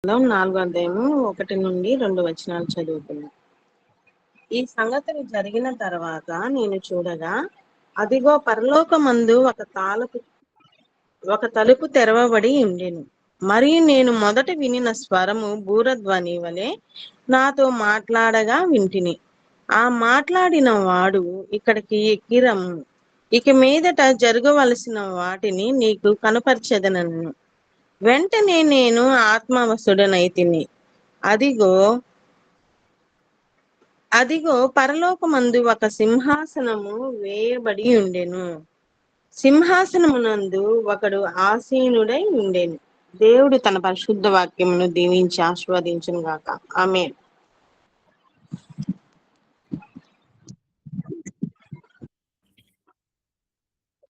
4వ అధ్యాయము 1-2 చదువుకుందాం. ఈ సంగతులు జరిగిన తర్వాత నేను చూడగా, అదిగో పరలోకమందు ఒక తలుపు తెరవబడి ఉండెను. మరియు నేను మొదట వినిన స్వరము బూరధ్వని వలె నాతో మాట్లాడగా వింటిని. ఆ మాట్లాడిన వాడు, ఇక్కడికి ఎక్కిరమ్ము, ఇక మీదట జరగవలసిన వాటిని నీకు కనపరచెదనను. వెంటనే నేను ఆత్మవశుడనైతిని. అదిగో పరలోకమందు ఒక సింహాసనము వేయబడి ఉండెను. సింహాసనమునందు ఒకడు ఆసీనుడై ఉండెను. దేవుడు తన పరిశుద్ధ వాక్యమును దీవించి ఆశీర్వదించును గాక. ఆమేన్.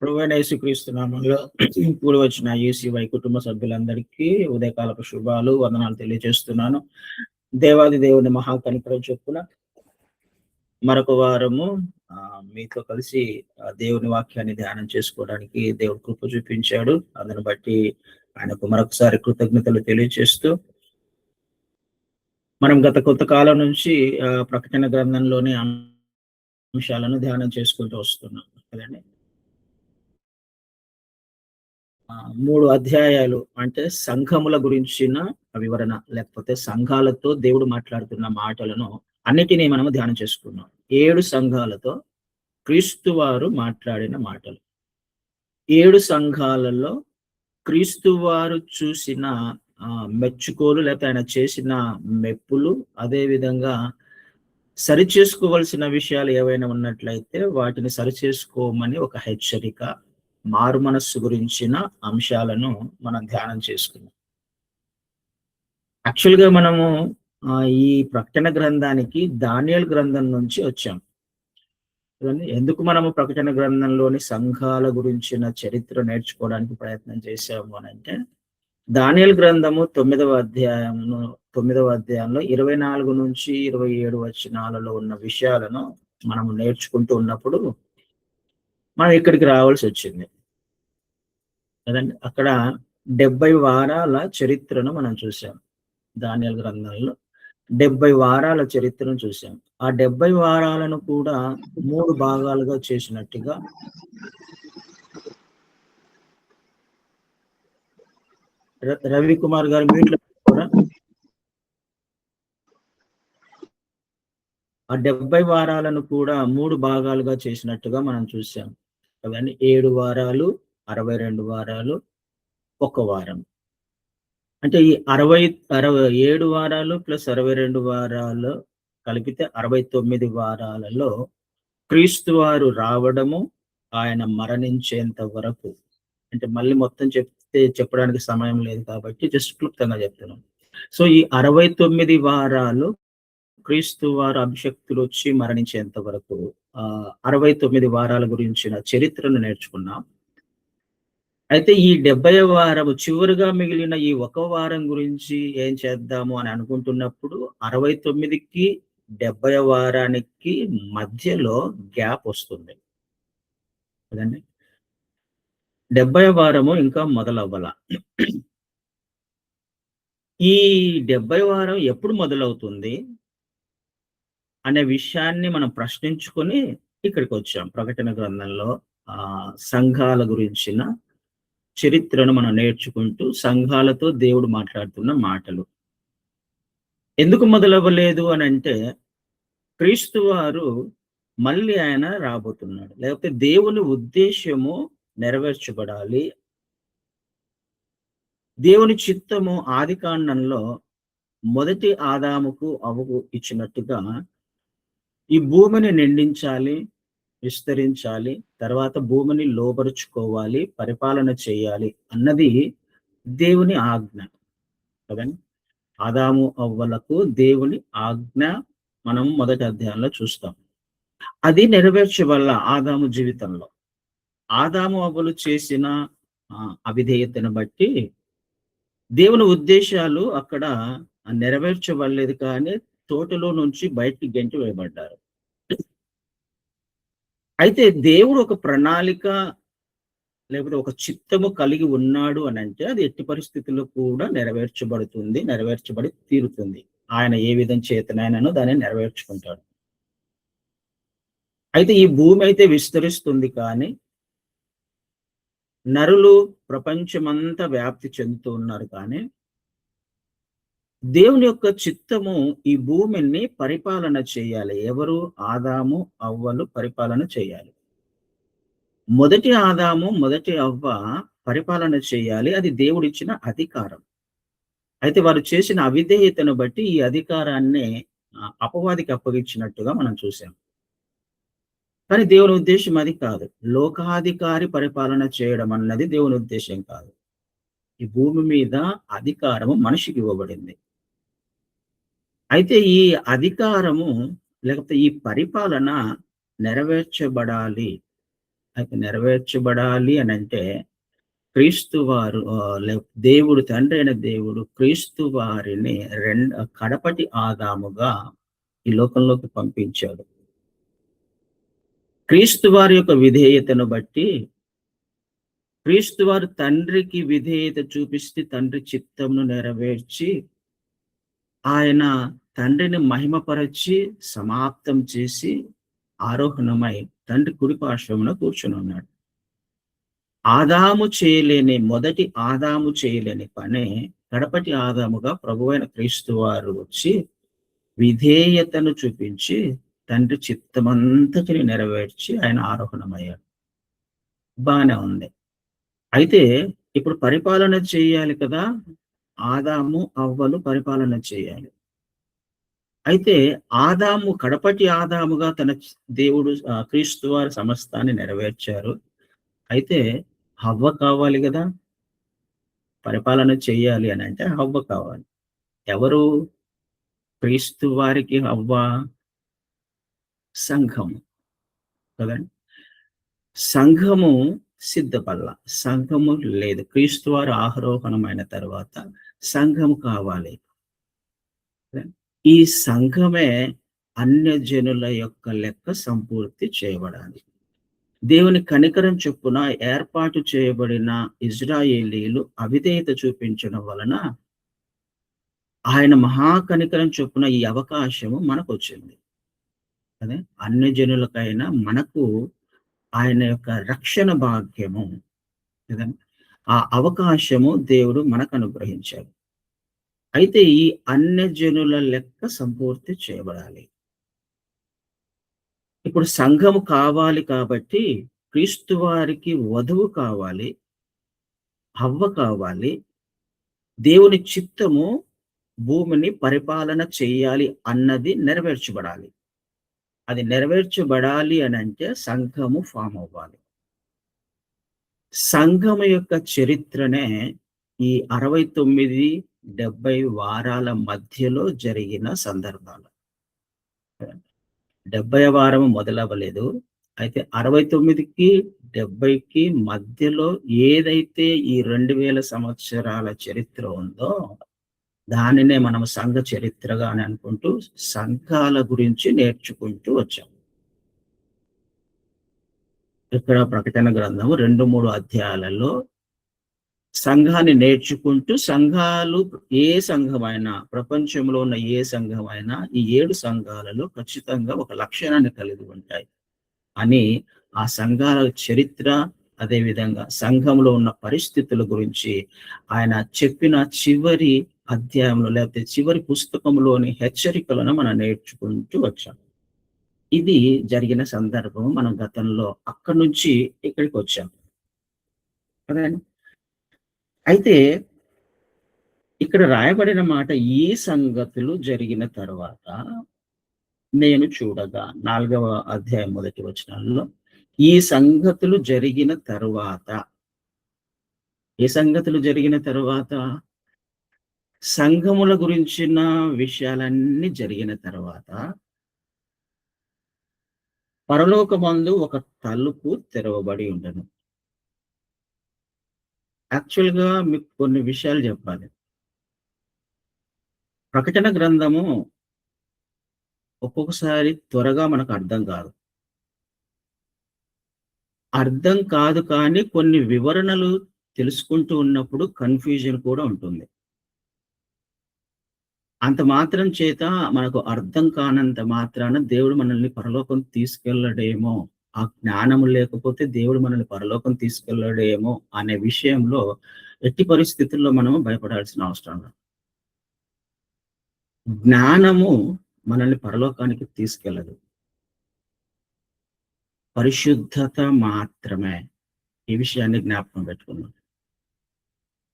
ప్రభువైన యేసుక్రీస్తు నామములో కూడి వచ్చిన యేసీవై కుటుంబ సభ్యులందరికీ ఉదయకాలపు శుభాలు, వందనాలు తెలియజేస్తున్నాను. దేవాది దేవుని మహాకనికరం చొప్పున మరొక వారము మీతో కలిసి దేవుని వాక్యాన్ని ధ్యానం చేసుకోవడానికి దేవుడు కృప చూపించాడు. అందుని బట్టి ఆయనకు మరొకసారి కృతజ్ఞతలు తెలియజేస్తూ, మనం గత కొంతకాలం నుంచి ప్రకటన గ్రంథంలోని అంశాలను ధ్యానం చేసుకుంటూ వస్తున్నాం కదండి. 3 అధ్యాయాలు అంటే సంఘముల గురించిన వివరణ, లేకపోతే సంఘాలతో దేవుడు మాట్లాడుతున్న మాటలను అన్నిటినీ మనము ధ్యానం చేసుకున్నాం. 7 సంఘాలతో క్రీస్తు వారు మాట్లాడిన మాటలు, 7 సంఘాలలో క్రీస్తు వారు చూసిన మెచ్చుకోలు, లేకపోతే ఆయన చేసిన మెప్పులు, అదే విధంగా సరిచేసుకోవలసిన విషయాలు ఏవైనా ఉన్నట్లయితే వాటిని సరిచేసుకోమని ఒక హెచ్చరిక, మారు మనస్సు గురించిన అంశాలను మనం ధ్యానం చేసుకున్నాం. యాక్చువల్గా మనము ఈ ప్రకటన గ్రంథానికి దానియేలు గ్రంథం నుంచి వచ్చాం. ఎందుకు మనము ప్రకటన గ్రంథంలోని సంఘాల గురించిన చరిత్ర నేర్చుకోవడానికి ప్రయత్నం చేశాము అని అంటే, దానియేలు గ్రంథము 9వ అధ్యాయంలో 24-27 వచనాలలో ఉన్న విషయాలను మనము నేర్చుకుంటూ ఉన్నప్పుడు మనం ఇక్కడికి రావాల్సి వచ్చింది కదండి. అక్కడ 70 వారాల చరిత్రను మనం చూసాం. దానియేలు గ్రంథంలో 70 వారాల చరిత్రను చూసాం. ఆ 70 వారాలను కూడా 3 భాగాలుగా చేసినట్టుగా రవికుమార్ గారు మీట్లో కూడా ఆ 70 వారాలను కూడా 3 భాగాలుగా చేసినట్టుగా మనం చూసాం. అవన్నీ 7 వారాలు, 62 వారాలు, 1 వారం. అంటే ఈ 67 వారాలు ప్లస్ 62 వారాలు కలిపితే 69 వారాలలో క్రీస్తు వారు రావడము, ఆయన మరణించేంత వరకు, అంటే మళ్ళీ మొత్తం చెప్పడానికి సమయం లేదు కాబట్టి జస్ట్ క్లుప్తంగా చెప్తున్నాం. సో ఈ 69 వారాలు క్రీస్తు వారు అభిషక్తులు వచ్చి మరణించేంత వరకు 69 వారాల గురించిన చరిత్రను నేర్చుకున్నాం. అయితే ఈ 70వ వారము చివరిగా మిగిలిన ఈ 1 వారం గురించి ఏం చేద్దాము అని అనుకుంటున్నప్పుడు 69కి 70వ వారానికి మధ్యలో గ్యాప్ వస్తుంది కదండి. 70వ వారము ఇంకా మొదలవ్వాల. ఈ 70వ వారం ఎప్పుడు మొదలవుతుంది అనే విషయాన్ని మనం ప్రశ్నించుకొని ఇక్కడికి వచ్చాం. ప్రకటన గ్రంథంలో సంఘాల గురించిన చరిత్రను మనం నేర్చుకుంటూ సంఘాలతో దేవుడు మాట్లాడుతున్న మాటలు. ఎందుకు మొదలవ్వలేదు అని అంటే, క్రీస్తు వారు మళ్ళీ ఆయన రాబోతున్నాడు, లేకపోతే దేవుని ఉద్దేశము నెరవేర్చబడాలి. దేవుని చిత్తము ఆదికాండంలో మొదటి ఆదాముకు అవ్వకు ఇచ్చినట్టుగా ఈ భూమిని నిండించాలి, విస్తరించాలి, తర్వాత భూమిని లోబరుచుకోవాలి, పరిపాలన చేయాలి అన్నది దేవుని ఆజ్ఞ కదండి. ఆదాము అవ్వలకు దేవుని ఆజ్ఞ మనం మొదటి అధ్యాయంలో చూస్తాం. అది నెరవేర్చవల్ల ఆదాము జీవితంలో ఆదాము అవ్వలు చేసిన అవిధేయతను బట్టి దేవుని ఉద్దేశాలు అక్కడ నెరవేర్చవలేదు, కానీ తోటలో నుంచి బయటికి గెంటి వేయబడ్డారు. అయితే దేవుడు ఒక ప్రణాళిక లేకపోతే ఒక చిత్తము కలిగి ఉన్నాడు అని అంటే అది ఎట్టి పరిస్థితుల్లో కూడా నెరవేర్చబడుతుంది, నెరవేర్చబడి తీరుతుంది. ఆయన ఏ విధం చేతనైనాను దాన్ని నెరవేర్చుకుంటాడు. అయితే ఈ భూమి అయితే విస్తరిస్తుంది కానీ నరులు ప్రపంచమంతా వ్యాప్తి చెందుతూ ఉన్నారు కానీ దేవుని యొక్క చిత్తము ఈ భూమిని పరిపాలన చేయాలి. ఎవరు? ఆదాము, అవ్వలు పరిపాలన చేయాలి. మొదటి ఆదాము, మొదటి అవ్వ పరిపాలన చేయాలి. అది దేవుడిచ్చిన అధికారం. అయితే వారు చేసిన అవిధేయతను బట్టి ఈ అధికారాన్ని అపవాదికి అప్పగించినట్టుగా మనం చూసాం. కానీ దేవుని ఉద్దేశం అది కాదు. లోకాధికారి పరిపాలన చేయడం అన్నది దేవుని ఉద్దేశం కాదు. ఈ భూమి మీద అధికారము మనిషికి ఇవ్వబడింది. అయితే ఈ అధికారము లేకపోతే ఈ పరిపాలన నెరవేర్చబడాలి. అయితే నెరవేర్చబడాలి అనంటే క్రీస్తు వారు దేవుడు తండ్రి అయిన దేవుడు క్రీస్తు వారిని కడపటి ఆదాముగా ఈ లోకంలోకి పంపించాడు. క్రీస్తు వారి యొక్క విధేయతను బట్టి క్రీస్తు వారు తండ్రికి విధేయత చూపిస్తే తండ్రి చిత్తమును నెరవేర్చి ఆయన తండ్రిని మహిమపరచి సమాప్తం చేసి ఆరోహణమై తండ్రి కుడి పార్శ్వమున కూర్చుని ఉన్నాడు. మొదటి ఆదాము చేయలేని పనే కడపటి ఆదాముగా ప్రభువైన క్రీస్తు వారు వచ్చి విధేయతను చూపించి తండ్రి చిత్తమంతటిని నెరవేర్చి ఆయన ఆరోహణమయ్యాడు. బానే ఉంది. అయితే ఇప్పుడు పరిపాలన చేయాలి కదా, ఆదాము అవ్వలు పరిపాలన చేయాలి. అయితే ఆదాము కడపటి ఆదాముగా తన దేవుడు క్రీస్తు వారి సమస్తాన్ని నెరవేర్చారు. అయితే హవ్వ కావాలి కదా, పరిపాలన చేయాలి అని అంటే హవ్వ కావాలి. ఎవరు? క్రీస్తు వారికి హవ్వ సంఘము కదండి. సంఘము సిద్ధపల్ల, సంఘము లేదు. క్రీస్తు వారు ఆరోహణమైన తర్వాత సంఘము కావాలి. ఈ సంఘమే అన్యజనుల యొక్క లెక్క సంపూర్తి చేయబడాలి. దేవుని కనికరం చొప్పున ఏర్పాటు చేయబడిన ఇజ్రాయేలీలు అవిధేయత చూపించడం వలన ఆయన మహాకనికరం చొప్పున ఈ అవకాశము మనకు వచ్చింది. అదే అన్యజనులకైనా మనకు ఆయన యొక్క రక్షణ భాగ్యము కదండి, ఆ అవకాశము దేవుడు మనకు అనుగ్రహించాడు. అయితే ఈ అన్యజనుల లెక్క సంపూర్తి చేయబడాలి. ఇప్పుడు సంఘము కావాలి కాబట్టి క్రీస్తు వారికి వధువు కావాలి, హవ్వ కావాలి. దేవుని చిత్తము భూమిని పరిపాలన చేయాలి అన్నది నెరవేర్చబడాలి. అది నెరవేర్చబడాలి అని అంటే సంఘము ఫామ్ అవ్వాలి. సంఘము యొక్క చరిత్రనే ఈ 69, 70 వారాల మధ్యలో జరిగిన సందర్భాలు. 70వ వారం మొదలవ్వలేదు. అయితే 69కి 70కి మధ్యలో ఏదైతే ఈ 2000 సంవత్సరాల చరిత్ర ఉందో దానినే మనం సంఘ చరిత్రగా అని అనుకుంటూ సంఘాల గురించి నేర్చుకుంటూ వచ్చాం. ఇక్కడ ప్రకటన గ్రంథము 2-3 అధ్యాయాలలో సంఘాన్ని నేర్చుకుంటూ సంఘాలు ఏ సంఘమైనా, ప్రపంచంలో ఉన్న ఏ సంఘమైనా ఈ 7 సంఘాలలో ఖచ్చితంగా ఒక లక్షణాన్ని కలిగి ఉంటాయి అని ఆ సంఘాల చరిత్ర, అదేవిధంగా సంఘంలో ఉన్న పరిస్థితుల గురించి ఆయన చెప్పిన చివరి అధ్యాయంలో లేకపోతే చివరి పుస్తకంలోని హెచ్చరికలను మనం నేర్చుకుంటూ వచ్చాం. ఇది జరిగిన సందర్భం. మనం గతంలో అక్కడి నుంచి ఇక్కడికి వచ్చాం కదండి. అయితే ఇక్కడ రాయబడిన మాట, ఈ సంగతులు జరిగిన తరువాత నేను చూడగా, 4వ అధ్యాయం 1వ వచనంలో ఈ సంగతులు జరిగిన తరువాత, ఏ సంగతులు జరిగిన తరువాత? సంఘముల గురించిన విషయాలన్నీ జరిగిన తర్వాత పరలోకమందు ఒక తలుపు తెరవబడి ఉండను. యాక్చువల్‌గా మీకు కొన్ని విషయాలు చెప్పాలి. ప్రకటన గ్రంథము ఒక్కొక్కసారి త్వరగా మనకు అర్థం కాదు. అర్థం కాదు, కానీ కొన్ని వివరణలు తెలుసుకుంటూ ఉన్నప్పుడు కన్ఫ్యూజన్ కూడా ఉంటుంది. అంత మాత్రం చేత మనకు అర్థం కానంత మాత్రాన దేవుడు మనల్ని పరలోకం తీసుకెళ్ళడేమో, ఆ జ్ఞానము లేకపోతే దేవుడు మనల్ని పరలోకం తీసుకెళ్ళడేమో అనే విషయంలో ఎట్టి పరిస్థితుల్లో మనము భయపడాల్సిన అవసరం లేదు. జ్ఞానము మనల్ని పరలోకానికి తీసుకెళ్ళదు, పరిశుద్ధత మాత్రమే. ఈ విషయాన్ని జ్ఞాపకం పెట్టుకున్నాం.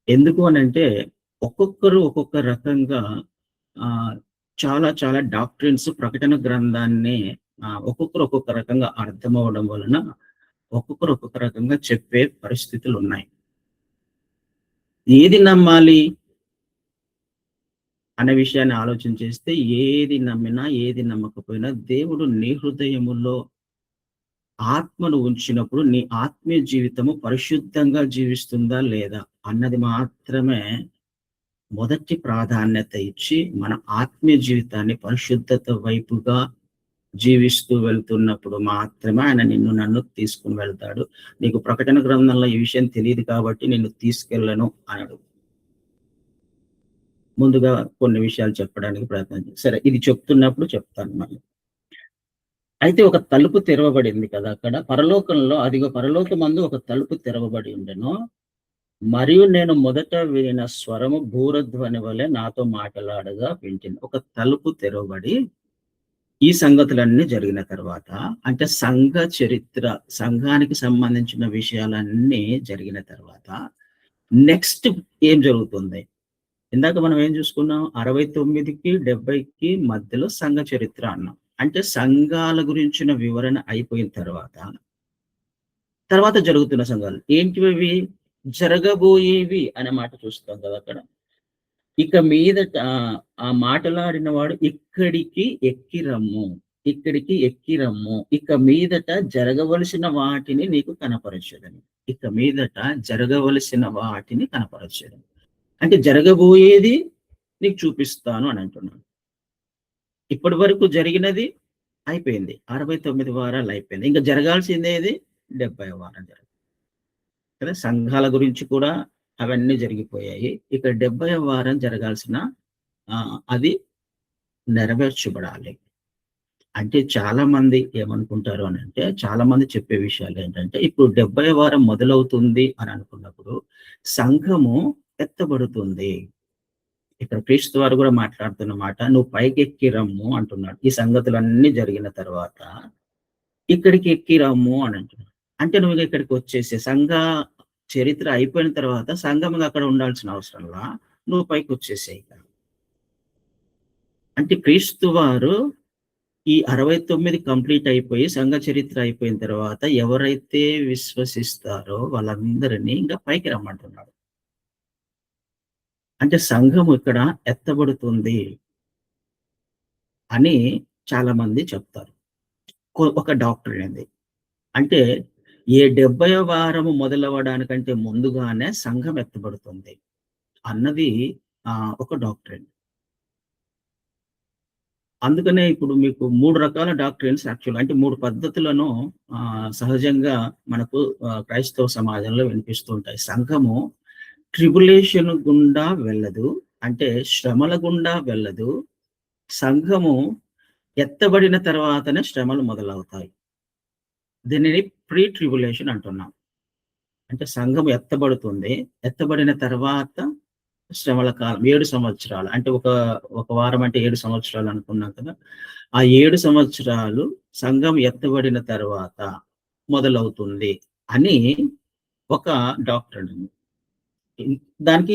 ఎందుకు అనంటే ఒక్కొక్కరు ఒక్కొక్క రకంగా చాలా చాలా డాక్ట్రిన్స్ ప్రకటన గ్రంథాన్ని ఒక్కొక్కరు ఒక్కొక్క రకంగా అర్థమవడం వలన ఒక్కొక్కరు ఒక్కొక్క రకంగా చెప్పే పరిస్థితులు ఉన్నాయి. ఏది నమ్మాలి అనే విషయాన్ని ఆలోచన చేస్తే, ఏది నమ్మినా ఏది నమ్మకపోయినా దేవుడు నీ హృదయములో ఆత్మను ఉంచినప్పుడు నీ ఆత్మీయ జీవితము పరిశుద్ధంగా జీవిస్తుందా లేదా అన్నది మాత్రమే మొదటి ప్రాధాన్యత ఇచ్చి మన ఆత్మీయ జీవితాన్ని పరిశుద్ధత వైపుగా జీవిస్తూ వెళ్తున్నప్పుడు మాత్రమే ఆయన నిన్ను నన్ను తీసుకుని వెళ్తాడు. నీకు ప్రకటన గ్రంథంలో ఈ విషయం తెలియదు కాబట్టి నిన్ను తీసుకెళ్ళను అనడు. ముందుగా కొన్ని విషయాలు చెప్పడానికి ప్రయత్నం సరే, ఇది చెప్తున్నప్పుడు చెప్తాను మళ్ళీ. అయితే ఒక తలుపు తెరవబడింది కదా అక్కడ పరలోకంలో. అదిగో పరలోకమందు ఒక తలుపు తెరవబడి ఉండెను. మరియు నేను మొదట వినిన స్వరము భూరధ్వని వలె నాతో మాట్లాడగా వింటిని. ఒక తలుపు తెరవబడి ఈ సంగతులన్నీ జరిగిన తర్వాత, అంటే సంఘ చరిత్ర, సంఘానికి సంబంధించిన విషయాలన్నీ జరిగిన తర్వాత నెక్స్ట్ ఏం జరుగుతుంది? ఇందాక మనం ఏం చూసుకున్నాం? 69కి 70కి మధ్యలో సంఘ చరిత్ర అన్నాం. అంటే సంఘాల గురించిన వివరణ అయిపోయిన తర్వాత జరుగుతున్న సంఘాలు ఏంటివి? జరగబోయేవి అనే మాట చూస్తాం కదా అక్కడ. ఇక మీదట ఆ మాటలాడిన వాడు ఇక్కడికి ఎక్కి రమ్ము, ఇక్కడికి ఎక్కి రమ్ము, ఇక మీదట జరగవలసిన వాటిని నీకు కనపరచదని. ఇక మీదట జరగవలసిన వాటిని కనపరచదని అంటే జరగబోయేది నీకు చూపిస్తాను అని అంటున్నాను. ఇప్పటి వరకు జరిగినది అయిపోయింది, 69 వారాలు అయిపోయింది. ఇంకా జరగాల్సిందేది 70వ వారం జరగాలి కదా. సంఘాల గురించి కూడా అవన్నీ జరిగిపోయాయి. ఇక 70వ వారం జరగాల్సిన అది నెరవేర్చబడాలి. అంటే చాలా మంది ఏమనుకుంటారు అని అంటే, చాలా మంది చెప్పే విషయాలు ఏంటంటే, ఇప్పుడు 70వ వారం మొదలవుతుంది అని అనుకున్నప్పుడు సంఘము ఎత్తబడుతుంది. ఇక్కడ క్రీస్తు వారు కూడా మాట్లాడుతున్న మాట, నువ్వు పైకి ఎక్కి రమ్ము అంటున్నాడు. ఈ సంగతులన్నీ జరిగిన తర్వాత ఇక్కడికి ఎక్కి రమ్ము అని అంటున్నాడు. అంటే నువ్వు ఇక్కడికి వచ్చేసే సంఘ చరిత్ర అయిపోయిన తర్వాత సంఘం అక్కడ ఉండాల్సిన అవసరంలా, నువ్వు పైకి వచ్చేసే. అంటే క్రీస్తు వారు ఈ 69 కంప్లీట్ అయిపోయి సంఘ చరిత్ర అయిపోయిన తర్వాత ఎవరైతే విశ్వసిస్తారో వాళ్ళందరినీ ఇంకా పైకి రమ్మంటున్నాడు. అంటే సంఘం ఇక్కడ ఎత్తబడుతుంది అని చాలా మంది చెప్తారు. ఒక డాక్టర్ ఏంది అంటే, ఏ 70వ వారము మొదలవ్వడానికంటే ముందుగానే సంఘం ఎత్తబడుతుంది అన్నది ఒక డాక్టరేట్. అందుకనే ఇప్పుడు మీకు 3 రకాల డాక్టరేట్స్ యాక్చువల్ అంటే 3 పద్ధతులను సహజంగా మనకు క్రైస్తవ సమాజంలో వినిపిస్తూ ఉంటాయి. సంఘము ట్రిబులేషన్ గుండా వెళ్ళదు, అంటే శ్రమల గుండా వెళ్ళదు. సంఘము ఎత్తబడిన తర్వాతనే శ్రమలు మొదలవుతాయి. దీనిని ప్రీ ట్రిబులేషన్ అంటున్నాం. అంటే సంఘం ఎత్తబడుతుంది, ఎత్తబడిన తర్వాత శ్రమల కాలం 7 సంవత్సరాలు. అంటే ఒక వారం అంటే 7 సంవత్సరాలు అనుకున్నాం కదా. ఆ 7 సంవత్సరాలు సంఘం ఎత్తబడిన తర్వాత మొదలవుతుంది అని ఒక డాక్టర్. దానికి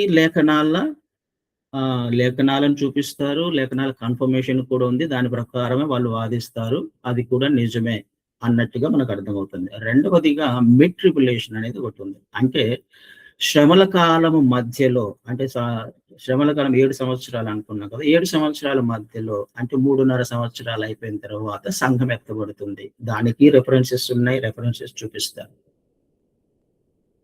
లేఖనాలను చూపిస్తారు, లేఖనాల కన్ఫర్మేషన్ కూడా ఉంది. దాని ప్రకారమే వాళ్ళు వాదిస్తారు, అది కూడా నిజమే అన్నట్టుగా మనకు అర్థమవుతుంది. రెండవదిగా మిడ్ ట్రిబులేషన్ అనేది ఒకటి ఉంది. అంటే శ్రమల కాలము మధ్యలో, అంటే శ్రమల కాలం 7 సంవత్సరాలు అనుకున్నాం కదా. 7 సంవత్సరాల మధ్యలో అంటే 3.5 సంవత్సరాలు అయిపోయిన తర్వాత సంఘం ఎత్తబడుతుంది. దానికి రెఫరెన్సెస్ ఉన్నాయి, రెఫరెన్సెస్ చూపిస్తారు.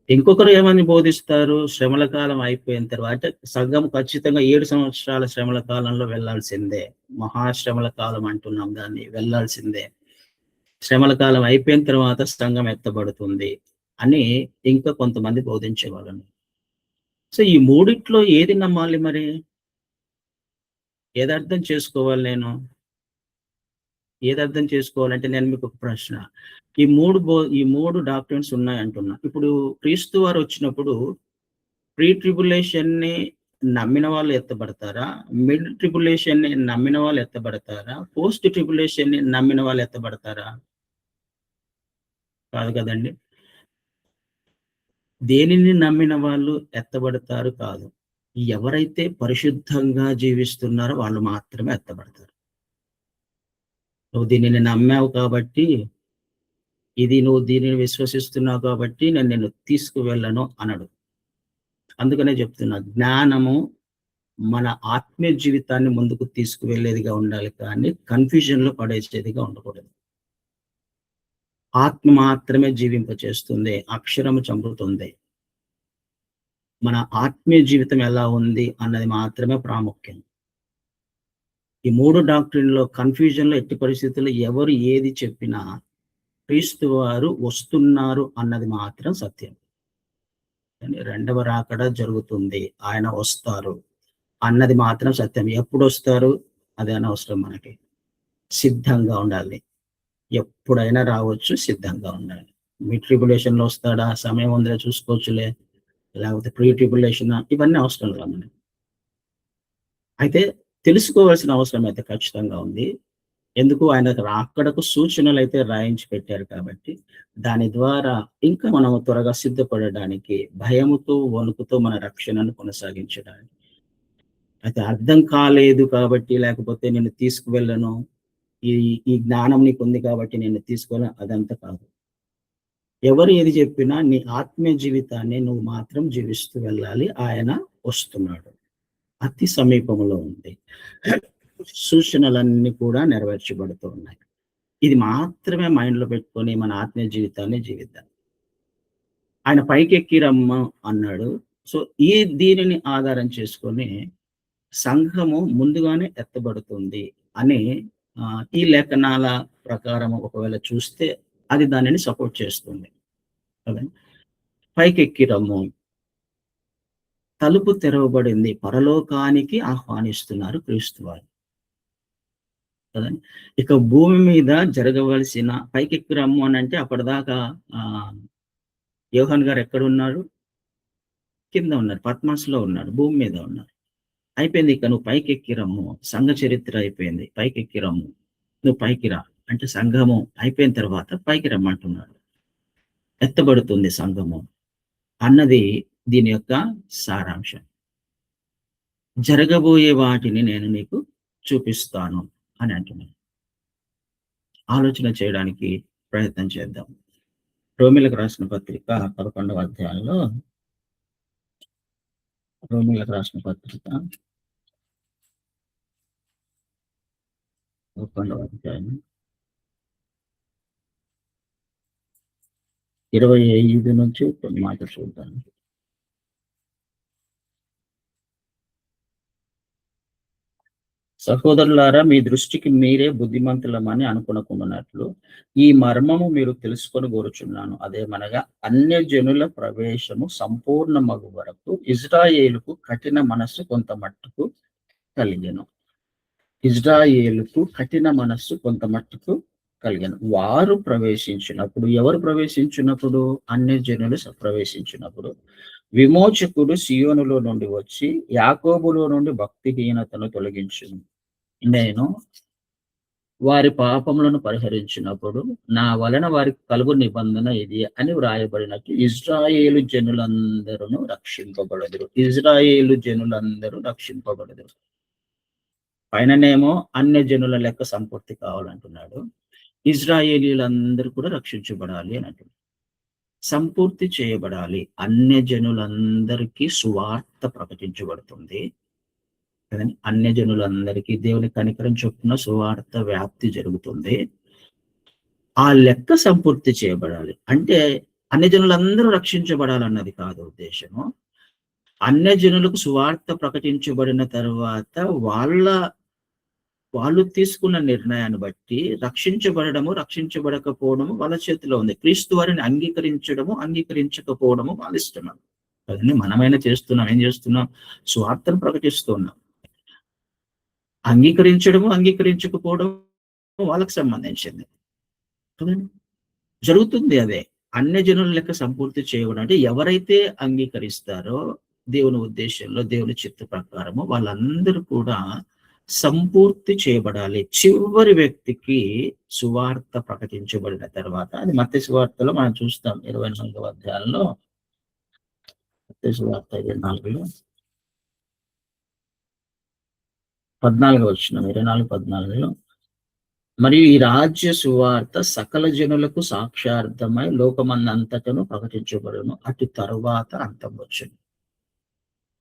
ఇంకొకరు ఏమని బోధిస్తారు? శ్రమల కాలం అయిపోయిన తర్వాత సంఘం ఖచ్చితంగా 7 సంవత్సరాల శ్రమల కాలంలో వెళ్లాల్సిందే, మహాశ్రమల కాలం అంటున్నాం దాన్ని, వెళ్లాల్సిందే. శ్రమల కాలం అయిపోయిన తర్వాత సంఘం ఎత్తబడుతుంది అని ఇంకా కొంతమంది బోధించేవాళ్ళని. సో ఈ మూడిట్లో ఏది నమ్మాలి మరి? ఏది అర్థం చేసుకోవాలి నేను? ఏది అర్థం చేసుకోవాలంటే నేను మీకు ఒక ప్రశ్న. ఈ మూడు డాక్ట్రిన్స్ ఉన్నాయంటున్నా. ఇప్పుడు క్రీస్తు వారు వచ్చినప్పుడు ప్రీ ట్రిబులేషన్ ని నమ్మిన వాళ్ళు ఎత్తబడతారా? మిడ్ ట్రిబులేషన్ ని నమ్మిన వాళ్ళు ఎత్తబడతారా? పోస్ట్ ట్రిబులేషన్ ని నమ్మిన వాళ్ళు ఎత్తబడతారా? కాదు కదండి. దేనిని నమ్మిన వాళ్ళు ఎత్తబడతారు కాదు. ఎవరైతే పరిశుద్ధంగా జీవిస్తున్నారో వాళ్ళు మాత్రమే ఎత్తబడతారు. నువ్వు దీనిని నమ్మావు కాబట్టి, నువ్వు దీనిని విశ్వసిస్తున్నావు కాబట్టి నేను నిన్ను తీసుకువెళ్ళను అనడు. అందుకనే చెప్తున్నా, జ్ఞానము మన ఆత్మీయ జీవితాన్ని ముందుకు తీసుకువెళ్ళేదిగా ఉండాలి కానీ కన్ఫ్యూజన్ లో పడేసేదిగా ఉండకూడదు. ఆత్మ మాత్రమే జీవింపచేస్తుంది, అక్షరము చంపుతుంది. మన ఆత్మీయ జీవితం ఎలా ఉంది అన్నది మాత్రమే ప్రాముఖ్యం. ఈ మూడు డాక్ట్రిన్లో కన్ఫ్యూజన్ లో ఎట్టి పరిస్థితుల్లో ఎవరు ఏది చెప్పినా క్రీస్తు వారు వస్తున్నారు అన్నది మాత్రం సత్యం. రెండవ రాకడ జరుగుతుంది, ఆయన వస్తారు అన్నది మాత్రం సత్యం. ఎప్పుడు వస్తారు అది అనవసరం. మనకి సిద్ధంగా ఉండాలి. ఎప్పుడైనా రావచ్చు, సిద్ధంగా ఉండాలి. మిడ్ ట్రిబులేషన్ లో వస్తాడా, సమయం ఉందా చూసుకోవచ్చులే, లేకపోతే ప్రీ ట్రిబులేషన్, ఇవన్నీ అవసరం లేదు మనకి. అయితే తెలుసుకోవాల్సిన అవసరం అయితే ఖచ్చితంగా ఉంది. ఎందుకు? ఆయన రాకడకు సూచనలు అయితే రాయించి పెట్టారు కాబట్టి దాని ద్వారా ఇంకా మనం త్వరగా సిద్ధపడడానికి, భయముతో వణుకుతో మన రక్షణను కొనసాగించడానికి. అయితే అర్థం కాలేదు కాబట్టి, లేకపోతే నేను తీసుకువెళ్ళను, ఈ జ్ఞానం నీకు ఉంది కాబట్టి నేను తీసుకువెళ్ళను, అదంతా కాదు. ఎవరు ఏది చెప్పినా నీ ఆత్మీయ జీవితాన్ని నువ్వు మాత్రం జీవిస్తూ వెళ్ళాలి. ఆయన వస్తున్నాడు, అతి సమీపంలో ఉంది. సూచనలన్నీ కూడా నెరవేర్చబడుతూ ఉన్నాయి. ఇది మాత్రమే మైండ్ లో పెట్టుకొని మన ఆత్మీయ జీవితాన్ని జీవిద్దాం. ఆయన పైకెక్కి రమ్మ అన్నాడు. సో దీనిని ఆధారం చేసుకొని సంఘము ముందుగానే ఎత్తబడుతుంది అని ఈ లేఖనాల ప్రకారం ఒకవేళ చూస్తే అది దానిని సపోర్ట్ చేస్తుంది. పైకెక్కి రమ్ము, తలుపు తెరవబడింది, పరలోకానికి ఆహ్వానిస్తున్నారు క్రీస్తు వారు కదండి. ఇక భూమి మీద జరగవలసిన, పైకెక్కి రమ్ము అని అంటే అప్పటిదాకా యోహాన్ గారు ఎక్కడ ఉన్నారు? కింద ఉన్నారు, పద్మాసులో ఉన్నారు, భూమి మీద ఉన్నారు. అయిపోయింది, ఇక నువ్వు పైకెక్కి రమ్ము, సంఘ చరిత్ర అయిపోయింది, పైకెక్కి రమ్ము, నువ్వు పైకి రా అంటే సంఘము అయిపోయిన తర్వాత పైకి రమ్మంటున్నాడు. ఎత్తబడుతుంది సంఘము అన్నది దీని యొక్క సారాంశం. జరగబోయే వాటిని నేను నీకు చూపిస్తాను అని అంటున్నాను. ఆలోచన చేయడానికి ప్రయత్నం చేద్దాం. రోమిలకు రాసిన పత్రిక 11వ అధ్యాయంలో, రోమిలకు రాసిన పత్రిక 11వ అధ్యాయం 25 నుంచి కొన్ని మాటలు చూద్దాం. సహోదరులారా, మీ దృష్టికి మీరే బుద్ధిమంతులమని అనుకునకుండానట్లు ఈ మర్మము మీరు తెలుసుకొని కోరుచున్నాను. అదేమనగా అన్యజనుల ప్రవేశము సంపూర్ణమగు వరకు ఇజ్రాయేలుకు కఠిన మనస్సు కొంత మట్టుకు కలిగెను. ఇజ్రాయేలుకు కఠిన మనస్సు కొంత మట్టుకు కలిగాను. వారు ప్రవేశించినప్పుడు, ఎవరు ప్రవేశించినప్పుడు? అన్యజనులు ప్రవేశించినప్పుడు విమోచకుడు సియోనులో నుండి వచ్చి యాకోబులో నుండి భక్తిహీనతను తొలగించును. నేను వారి పాపములను పరిహరించినప్పుడు నా వలన వారికి కలుగు నిబంధన ఇది అని వ్రాయబడినట్టు ఇజ్రాయేలు జనులందరూ రక్షింపబడదురు. ఇజ్రాయేలు జనులందరూ రక్షింపబడదురు. పైననేమో అన్య జనుల లెక్క సంపూర్తి కావాలంటున్నాడు. ఇజ్రాయేలీలందరూ కూడా రక్షించబడాలి అని అంటున్నాడు. సంపూర్తి చేయబడాలి. అన్య జనులందరికీ సువార్త ప్రకటించబడుతుంది కదండి. అన్య జనులందరికీ దేవుని కనికరం చొప్పున సువార్త వ్యాప్తి జరుగుతుంది. ఆ లెక్క సంపూర్తి చేయబడాలి అంటే అన్య జనులందరూ రక్షించబడాలన్నది కాదు ఉద్దేశము. అన్య జనులకు సువార్త ప్రకటించబడిన తర్వాత వాళ్ళ వాళ్ళు తీసుకున్న నిర్ణయాన్ని బట్టి రక్షించబడము, రక్షించబడకపోవడము వాళ్ళ చేతిలో ఉంది. క్రీస్తు వారిని అంగీకరించడము, అంగీకరించకపోవడము వాళ్ళ ఇష్టం. కదండి, మనమైనా చేస్తున్నాం. ఏం చేస్తున్నాం? స్వార్థను ప్రకటిస్తున్నాం. అంగీకరించడము, అంగీకరించకపోవడం వాళ్ళకి సంబంధించింది. కదండి, జరుగుతుంది అదే. అన్యజనుల లెక్క సంపూర్తి చేయడం అంటే ఎవరైతే అంగీకరిస్తారో దేవుని ఉద్దేశంలో, దేవుని చిత్త ప్రకారము వాళ్ళందరూ కూడా సంపూర్తి చేయబడాలి. చివరి వ్యక్తికి సువార్త ప్రకటించబడిన తర్వాత, అది మత్తయి సువార్తలో మనం చూస్తాం 24వ అధ్యాయంలో, మత్తయి సువార్త 24లో 14వ వచనం, 24:14లో, మరియు ఈ రాజ్య సువార్త సకల జనులకు సాక్షార్థమై లోకమందంతటను ప్రకటించబడును, అటు తరువాత అంతం వచ్చును.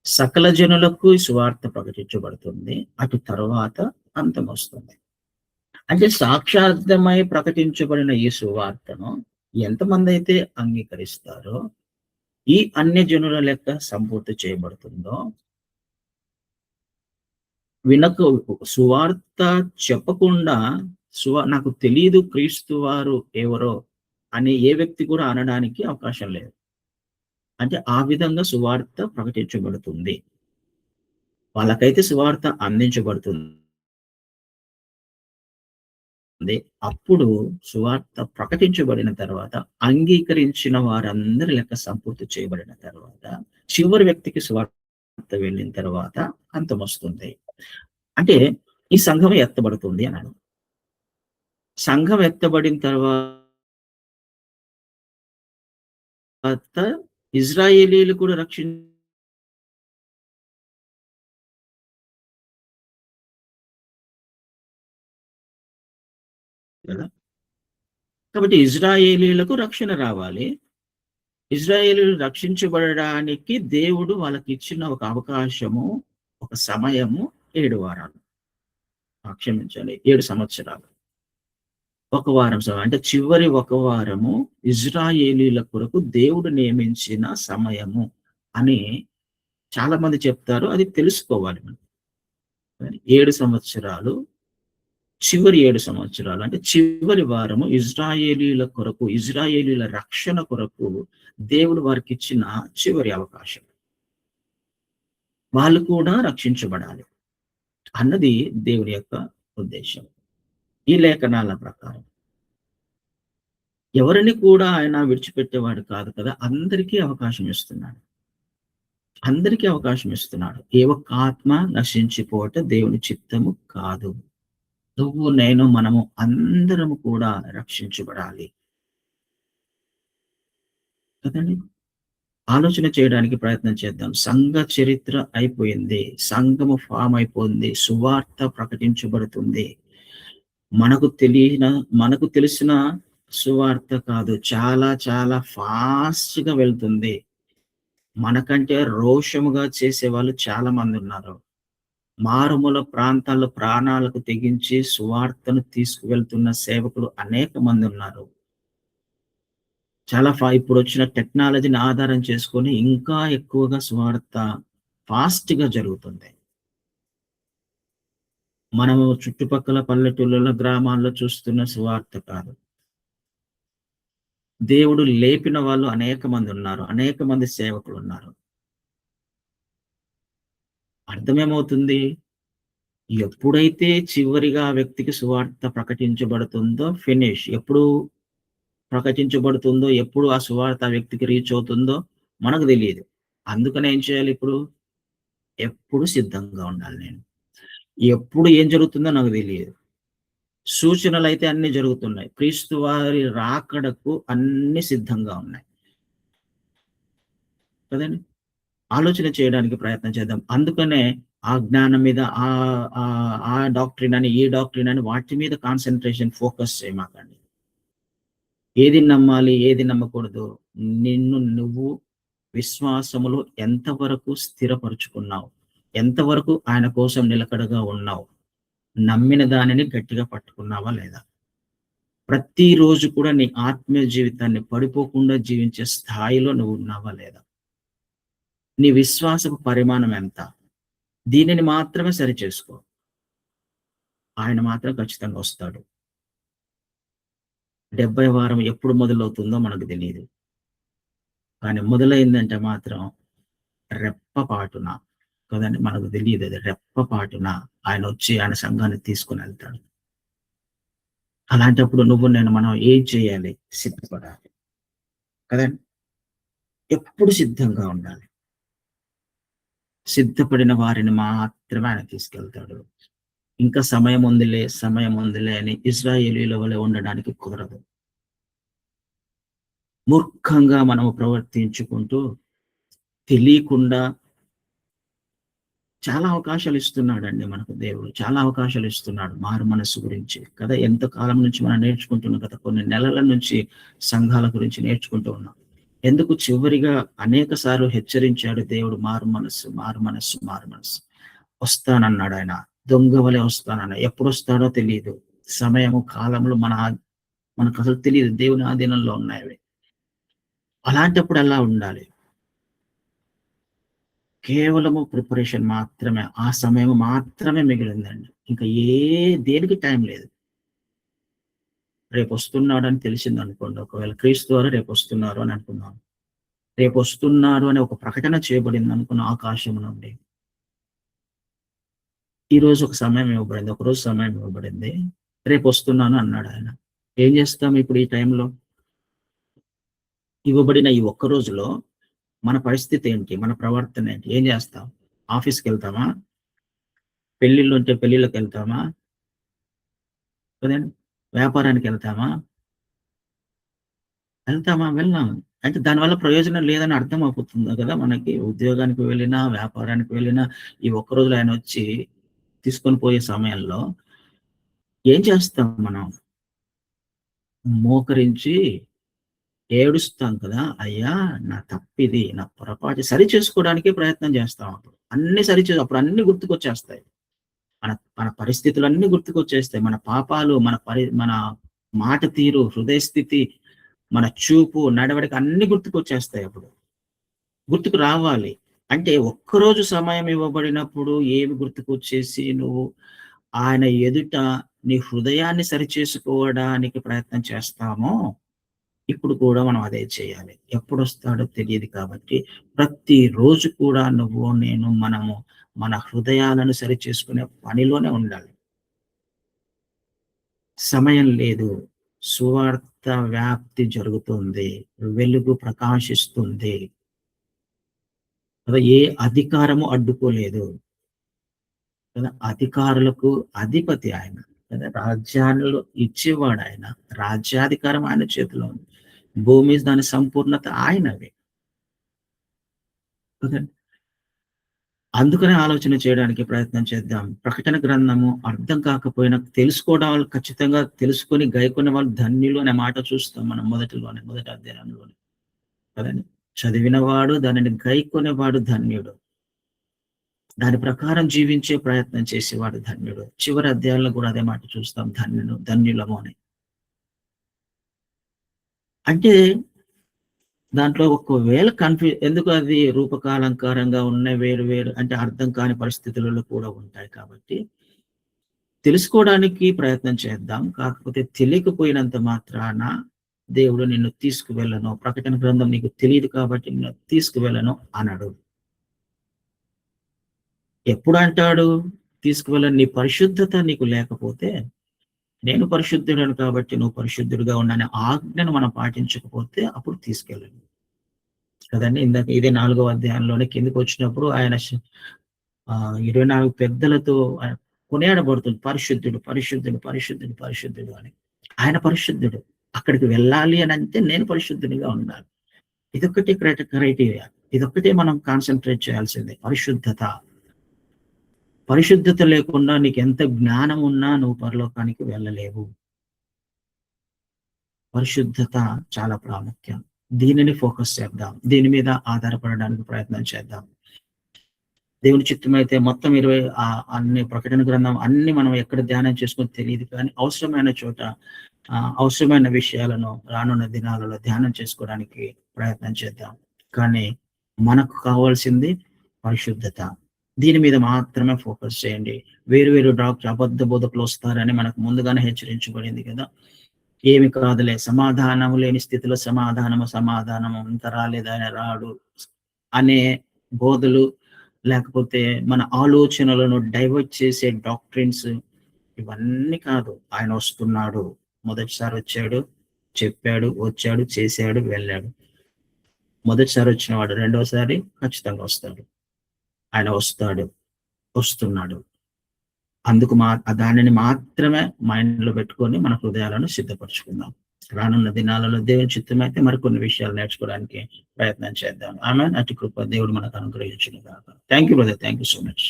సకల జనులకు ఈ సువార్త ప్రకటించబడుతుంది, అటు తరువాత అంతం వస్తుంది. అంటే సాక్షార్థమై ప్రకటించబడిన ఈ సువార్తను ఎంతమంది అయితే అంగీకరిస్తారో, ఈ అన్య జనుల లెక్క సంపూర్తి చేయబడుతుందో, సువార్త చెప్పకుండా నాకు తెలియదు క్రీస్తు వారు ఎవరో అని ఏ వ్యక్తి కూడా అనడానికి అవకాశం లేదు. అంటే ఆ విధంగా సువార్త ప్రకటించబడుతుంది, వాళ్ళకైతే సువార్త అందించబడుతుంది. అప్పుడు సువార్త ప్రకటించబడిన తర్వాత, అంగీకరించిన వారందరి లెక్క సంపూర్తి చేయబడిన తర్వాత, చివరి వ్యక్తికి సువార్త వెళ్ళిన తర్వాత అంతం వస్తుంది. అంటే ఈ సంఘం ఎత్తబడుతుంది అన్నాడు. సంఘం ఎత్తబడిన తర్వాత ఇజ్రాయేలీలు కూడా కదా. కాబట్టి ఇజ్రాయేలీలకు రక్షణ రావాలి. ఇజ్రాయేలీలు రక్షించబడడానికి దేవుడు వాళ్ళకి ఇచ్చిన ఒక అవకాశము, ఒక సమయము 7 వారాలు. క్షమించాలి, 7 సంవత్సరాలు. ఒక వారం అంటే చివరి ఒక వారము ఇజ్రాయేలీల కొరకు దేవుడు నియమించిన సమయము అని చాలా మంది చెప్తారు. అది తెలుసుకోవాలి మనం. 7 సంవత్సరాలు, చివరి 7 సంవత్సరాలు అంటే చివరి వారము ఇజ్రాయేలీల కొరకు, ఇజ్రాయేలీల రక్షణ కొరకు దేవుడు వారికి ఇచ్చిన చివరి అవకాశం. వాళ్ళు కూడా రక్షించబడాలి అన్నది దేవుని యొక్క ఉద్దేశం. ఈ లేఖనాల ప్రకారం ఎవరిని కూడా ఆయన విడిచిపెట్టేవాడు కాదు కదా. అందరికీ అవకాశం ఇస్తున్నాడు. అందరికీ అవకాశం ఇస్తున్నాడు. ఏ ఒక్క ఆత్మ నశించిపోవటం దేవుని చిత్తము కాదు. నువ్వు, నేను, మనము అందరము కూడా రక్షించబడాలి కదండి. ఆలోచన చేయడానికి ప్రయత్నం చేద్దాం. సంఘ చరిత్ర అయిపోయింది, సంఘము ఫామ్ అయిపోయింది, సువార్త ప్రకటించబడుతుంది. మనకు తెలిసిన సువార్త కాదు, చాలా చాలా ఫాస్ట్ గా వెళ్తుంది. మనకంటే రోషముగా చేసే వాళ్ళు చాలా మంది ఉన్నారు. మారుమూల ప్రాంతాల్లో ప్రాణాలకు తెగించి సువార్తను తీసుకువెళ్తున్న సేవకులు అనేక మంది ఉన్నారు. చాలా ఇప్పుడు వచ్చిన టెక్నాలజీని ఆధారం చేసుకొని ఇంకా ఎక్కువగా సువార్త ఫాస్ట్ గా జరుగుతుంది. మనము చుట్టుపక్కల పల్లెటూళ్ళలో, గ్రామాల్లో చూస్తున్న సువార్త కాదు. దేవుడు లేపిన వాళ్ళు అనేక మంది ఉన్నారు, అనేక మంది సేవకులు ఉన్నారు. అర్థమేమవుతుంది? ఎప్పుడైతే చివరిగా ఆ వ్యక్తికి సువార్త ప్రకటించబడుతుందో, ఫినిష్. ఎప్పుడు ప్రకటించబడుతుందో, ఎప్పుడు ఆ సువార్త ఆ వ్యక్తికి రీచ్ అవుతుందో మనకు తెలియదు. అందుకని ఏం చేయాలి? ఎప్పుడు సిద్ధంగా ఉండాలి నేను. ఎప్పుడు ఏం జరుగుతుందో నాకు తెలియదు. సూచనలు అయితే అన్ని జరుగుతున్నాయి. క్రీస్తు వారి రాకడకు అన్ని సిద్ధంగా ఉన్నాయి కదండి. ఆలోచన చేయడానికి ప్రయత్నం చేద్దాం. అందుకనే ఆ జ్ఞానం మీద, ఆ డాక్ట్రిన్ అని, ఈ డాక్ట్రిన్ అని వాటి మీద కాన్సన్ట్రేషన్, ఫోకస్ చేయమాకండి. ఏది నమ్మాలి, ఏది నమ్మకూడదు, నిన్ను నువ్వు విశ్వాసములో ఎంతవరకు స్థిరపరుచుకున్నావు, ఎంతవరకు ఆయన కోసం నిలకడగా ఉన్నావు, నమ్మిన దానిని గట్టిగా పట్టుకున్నావా లేదా? ప్రతిరోజు కూడా నీ ఆత్మీయ జీవితాన్ని పడిపోకుండా జీవించే స్థాయిలో నువ్వు ఉన్నావా లేదా? నీ విశ్వాసపు పరిమాణం ఎంత? దీనిని మాత్రమే సరిచేసుకో. ఆయన మాత్రం ఖచ్చితంగా వస్తాడు. 70 వారం ఎప్పుడు మొదలవుతుందో మనకు తెలియదు. కానీ మొదలైందంటే మాత్రం రెప్పపాటున కదండీ! మనకు తెలియదు అది. రెప్పపాటున ఆయనొచ్చి ఆయన సంఘాన్ని తీసుకొనెళ్తాడు. అలాంటప్పుడు నువ్వు నేను మనం ఏం చేయాలి? సిద్ధపడాలి. కదండీ! ఎప్పుడు సిద్ధంగా ఉండాలి. సిద్ధపడిన వారిని మాత్రమే ఆయన తీసుకెళ్తాడు. ఇంకా సమయం ఉందిలే అని ఇశ్రాయేలీయుల వలె ఉండడానికి కుదరదు. మూర్ఖంగా మనము ప్రవర్తించుకుంటూ తెలియకుండా చాలా అవకాశాలు ఇస్తున్నాడండి మనకు దేవుడు. చాలా అవకాశాలు ఇస్తున్నాడు మారు మనస్సు గురించి. కదా! ఎంత కాలం నుంచి మనం నేర్చుకుంటున్నాం కదా! కొన్ని నెలల నుంచి సంఘాల గురించి నేర్చుకుంటూ ఉన్నాం. ఎందుకు చివరిగా అనేక సార్లు హెచ్చరించాడు దేవుడు మారు మనస్సు, మారు మనస్సు, మారు మనస్సు. వస్తానన్నాడు ఆయన. దొంగ వలె వస్తానన్నాడు. ఎప్పుడొస్తాడో తెలీదు. సమయము, కాలములు మనకసలు తెలీదు. దేవుని ఆధీనంలో ఉన్నాయి అవి. అలాంటప్పుడు ఎలా ఉండాలి? కేవలము ప్రిపరేషన్ మాత్రమే. ఆ సమయం మాత్రమే మిగిలిందండి. ఇంకా దేనికి టైం లేదు. రేపొస్తున్నాడని తెలిసిందనుకోండి. ఒకవేళ క్రీస్తు ద్వారా రేపొస్తున్నారు అని అనుకుందాం. రేపొస్తున్నారు అనే ఒక ప్రకటన చేయబడిందనుకున్న ఆకాశం నుండి. ఈరోజు ఒక సమయం ఇవ్వబడింది. ఒకరోజు సమయం ఇవ్వబడింది. రేపొస్తున్నాను అన్నాడాయన. ఏం చేస్తాం ఇప్పుడు ఈ టైంలో? ఇవ్వబడిన ఈ ఒక్క రోజులో మన పరిస్థితి ఏంటి? మన ప్రవర్తన ఏంటి? ఏం చేస్తాం? ఆఫీస్‌కెళ్తామా? పెళ్ళిళ్ళుంటే పెళ్ళిళ్ళకెళ్తామా? కదండీ! వ్యాపారానికెళ్తామా? వెళ్తామా? వెళ్ళం. అంటే దానివల్ల ప్రయోజనం లేదని అర్థం అవుతుంది కదా మనకి. ఉద్యోగానికి వెళ్ళినా, వ్యాపారానికి వెళ్ళినా, ఈ ఒక్క రోజులో ఆయనొచ్చి తీసుకొని పోయే సమయంలో ఏం చేస్తాం మనం? మోకరించి ఏడుస్తాం కదా! అయ్యా! నా తప్పిది, నా పొరపాటు సరిచేసుకోవడానికే ప్రయత్నం చేస్తాం అప్పుడు. అప్పుడు అన్నీ గుర్తుకొచ్చేస్తాయి. మన మన పరిస్థితులన్నీ గుర్తుకొచ్చేస్తాయి. మన పాపాలు, మన మాట తీరు, హృదయ స్థితి, మన చూపు, నడవడిక అన్నీ గుర్తుకొచ్చేస్తాయి అప్పుడు. గుర్తుకు రావాలి. అంటే ఒక్కరోజు సమయం ఇవ్వబడినప్పుడు ఏవి గుర్తుకొచ్చేసి నువ్వు ఆయన ఎదుట నీ హృదయాన్ని సరిచేసుకోవడానికి ప్రయత్నం చేస్తామో, ఇప్పుడు కూడా మనం అదే చేయాలి. ఎప్పుడొస్తాడో తెలీదు కాబట్టి ప్రతిరోజు కూడా నువ్వు, నేను, మనము మన హృదయాలను సరిచేసుకునే పనిలోనే ఉండాలి. సమయం లేదు. సువార్త వ్యాప్తి జరుగుతుంది. వెలుగు ప్రకాశిస్తుంది. కదా! ఏ అధికారము అడ్డుకోలేదు. కదా! అధికారులకు అధిపతి ఆయన. కదా! రాజ్యాలు ఇచ్చేవాడాయన. రాజ్యాధికారం ఆయన చేతిలో ఉంది. భూమి దాని సంపూర్ణత ఆయనది. కదండీ! అందుకనే ఆలోచన చేయడానికి ప్రయత్నం చేద్దాం. ప్రకటన గ్రంథము అర్థం కాకపోయినా తెలుసుకోవడం వాళ్ళు ఖచ్చితంగా తెలుసుకొని గైకొనే వాళ్ళు ధన్యులు అనే మాట చూస్తాం మనం మొదటి అధ్యాయంలోనే. కదండీ! చదివినవాడు దానిని గైకొనేవాడు ధన్యుడు. దాని ప్రకారం జీవించే ప్రయత్నం చేసేవాడు ధన్యుడు. చివరి అధ్యాయంలో కూడా అదే మాట చూస్తాం. ధన్యులము అని. అంటే దాంట్లో ఒకవేళ ఎందుకు అది రూపకాలంకారంగా ఉన్నాయి వేరు అంటే అర్థం కాని పరిస్థితులలో కూడా ఉంటాయి కాబట్టి, తెలుసుకోవడానికి ప్రయత్నం చేద్దాం. కాకపోతే తెలియకపోయినంత మాత్రాన దేవుడు నిన్ను తీసుకువెళ్ళను. ప్రకటన గ్రంథం నీకు తెలీదు కాబట్టి నిన్ను తీసుకువెళ్ళను అనడు. ఎప్పుడు అంటాడు? తీసుకువెళ్ళను. నీ పరిశుద్ధత నీకు లేకపోతే, నేను పరిశుద్ధుడను కాబట్టి నువ్వు పరిశుద్ధుడిగా ఉండు అనే ఆజ్ఞను మనం పాటించకపోతే అప్పుడు తీసుకెళ్ళను. కదండీ! ఇందాక ఇదే 4వ అధ్యాయంలోనే కిందకొచ్చినప్పుడు ఆయన 24 పెద్దలతో కొనియాడబడుతుంది. పరిశుద్ధుడు, పరిశుద్ధుడు, పరిశుద్ధుడు, పరిశుద్ధుడు అని. ఆయన పరిశుద్ధుడు. అక్కడికి వెళ్ళాలి అనంటే నేను పరిశుద్ధునిగా ఉండాలి. ఇదొక్కటే క్రైటీరియా. ఇదొక్కటే మనం కాన్సంట్రేట్ చేయాల్సిందే. పరిశుద్ధత. పరిశుద్ధత లేకుండా నీకెంత జ్ఞానం ఉన్నా నువ్వు పరలోకానికి వెళ్ళలేవు. పరిశుద్ధత చాలా ప్రాముఖ్యం. దీనిని ఫోకస్ చేద్దాం. దీని మీద ఆధారపడడానికి ప్రయత్నం చేద్దాం. దేవుని చిత్తమైతే మొత్తం 20 అన్ని ప్రకటన గ్రంథం అన్ని మనం ఎక్కడ ధ్యానం చేసుకొని తెలియదు కానీ అవసరమైన చోట అవసరమైన విషయాలను రానున్న దినాలలో ధ్యానం చేసుకోవడానికి ప్రయత్నం చేద్దాం. కానీ మనకు కావాల్సింది పరిశుద్ధత. దీని మీద మాత్రమే ఫోకస్ చేయండి. వేరు డాక్టర్ అబద్ధ బోధకులు వస్తారని మనకు ముందుగానే హెచ్చరించబడింది కదా. ఏమి కాదులే, సమాధానము లేని స్థితిలో సమాధానము ఇంకా రాలేదు, ఆయన రాడు అనే బోధలు, లేకపోతే మన ఆలోచనలను డైవర్ట్ చేసే డాక్ట్రిన్స్, ఇవన్నీ కాదు. ఆయన వస్తున్నాడు. మొదటిసారి వచ్చాడు, చెప్పాడు, వచ్చాడు, చేశాడు, వెళ్ళాడు. మొదటిసారి వచ్చిన వాడు రెండోసారి ఖచ్చితంగా వస్తాడు. ఆయన వస్తున్నాడు. అందుకు దానిని మాత్రమే మైండ్ లో పెట్టుకొని మన హృదయాలను సిద్ధపరచుకుందాం. రానున్న దినాలలో దేవుని చిత్తమైతే మరికొన్ని విషయాలు నేర్చుకోవడానికి ప్రయత్నం చేద్దాం. ఆమె అటు కృప దేవుడు మనకు అనుగ్రహించును గాక. Thank you brother, thank you so much.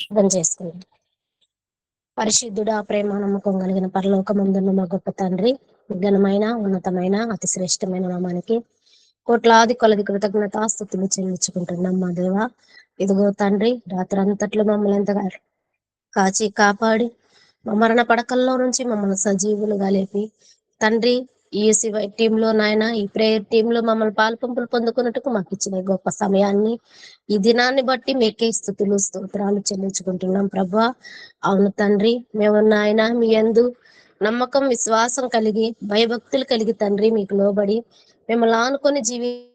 పరిశుద్ధుడా, ప్రేమ నమ్మకం కలిగిన పరలోకమందున్న మా గొప్ప తండ్రి, ఘనమైన ఉన్నతమైన అతి శ్రేష్టమైన నామానికి కోట్లాది కొలది కృతజ్ఞతాస్తుతులు చెల్లించుకుంటున్నాం మా దేవ. ఇదిగో తండ్రి, రాత్రంతట్లో మమ్మల్ని ఎంతగా కాచి కాపాడి మా మరణ పడకల్లో నుంచి మమ్మల్ని సజీవులుగా లేపి తండ్రి, ఈ సివై టీంలో నాయన, ఈ ప్రేయర్ టీంలో మమ్మల్ని పాల్పంపులు పొందుకున్నట్టుకు మాకు ఇచ్చిన గొప్ప సమయాన్ని, ఈ దినాన్ని బట్టి మీకే స్తుతులు స్తోత్రాలు చెల్లించుకుంటున్నాం ప్రభా. అవును తండ్రి, మేము నాయన మీ యందు నమ్మకం విశ్వాసం కలిగి భయభక్తులు కలిగి తండ్రి మీకు లోబడి మిమ్మల్ని ఆనుకొని జీవించే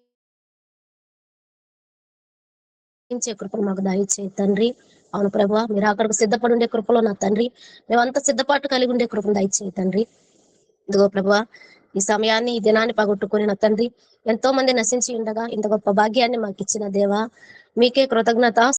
కృపను మాకు దయచేయి తండ్రి. అవును ప్రభా, మీరు అక్కడికి సిద్ధపడి ఉండే కృపలో నా తండ్రి మేమంతా సిద్ధపాటు కలిగి ఉండే కృపను దయచేయి తండ్రి. ఇదిగో ప్రభా, ఈ సమయాన్ని ఈ దినాన్ని పగొట్టుకుని నా తండ్రి ఎంతో మంది నశించి ఉండగా ఇంత గొప్ప భాగ్యాన్ని మాకు ఇచ్చిన దేవా, మీకే కృతజ్ఞత